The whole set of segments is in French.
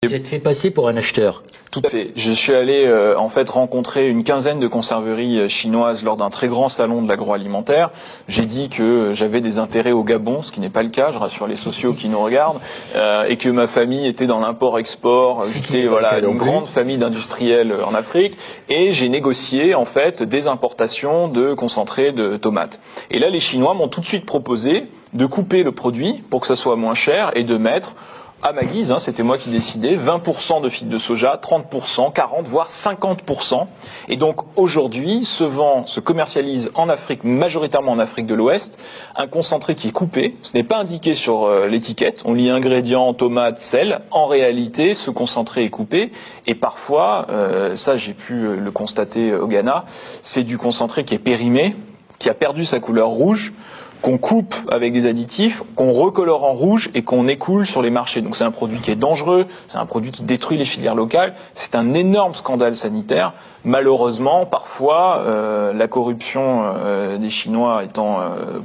Vous êtes fait passer pour un acheteur. Tout à fait. Je suis allé en fait rencontrer une quinzaine de conserveries chinoises lors d'un très grand salon de l'agroalimentaire. J'ai dit que j'avais des intérêts au Gabon, ce qui n'est pas le cas, je rassure les sociaux qui nous regardent, et que ma famille était dans l'import-export, j'étais une grande famille d'industriels en Afrique, et j'ai négocié en fait des importations de concentré de tomates. Et là, les Chinois m'ont tout de suite proposé de couper le produit pour que ça soit moins cher et de mettre à ma guise, c'était moi qui décidais, 20% de fibres de soja, 30%, 40%, voire 50%. Et donc aujourd'hui, se commercialise en Afrique, majoritairement en Afrique de l'Ouest, un concentré qui est coupé. Ce n'est pas indiqué sur l'étiquette. On lit ingrédients, tomates, sel. En réalité, ce concentré est coupé. Et parfois, ça j'ai pu le constater au Ghana, c'est du concentré qui est périmé, qui a perdu sa couleur rouge, qu'on coupe avec des additifs, qu'on recolore en rouge et qu'on écoule sur les marchés. Donc c'est un produit qui est dangereux, c'est un produit qui détruit les filières locales, c'est un énorme scandale sanitaire. Malheureusement, parfois, la corruption des Chinois étant,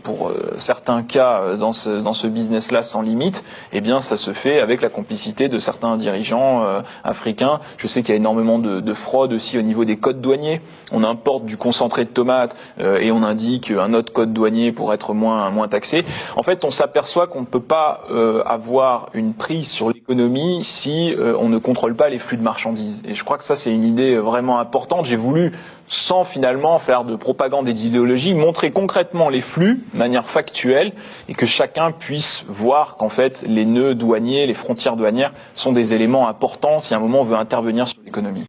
pour certains cas, dans ce business-là sans limite, eh bien ça se fait avec la complicité de certains dirigeants africains. Je sais qu'il y a énormément de fraude aussi au niveau des codes douaniers. On importe du concentré de tomates et on indique un autre code douanier pour être moins taxé. En fait, on s'aperçoit qu'on ne peut pas avoir une prise sur l'économie si on ne contrôle pas les flux de marchandises. Et je crois que ça, c'est une idée vraiment importante. J'ai voulu, sans finalement faire de propagande et d'idéologie, montrer concrètement les flux de manière factuelle et que chacun puisse voir qu'en fait, les nœuds douaniers, les frontières douanières sont des éléments importants si à un moment on veut intervenir sur l'économie.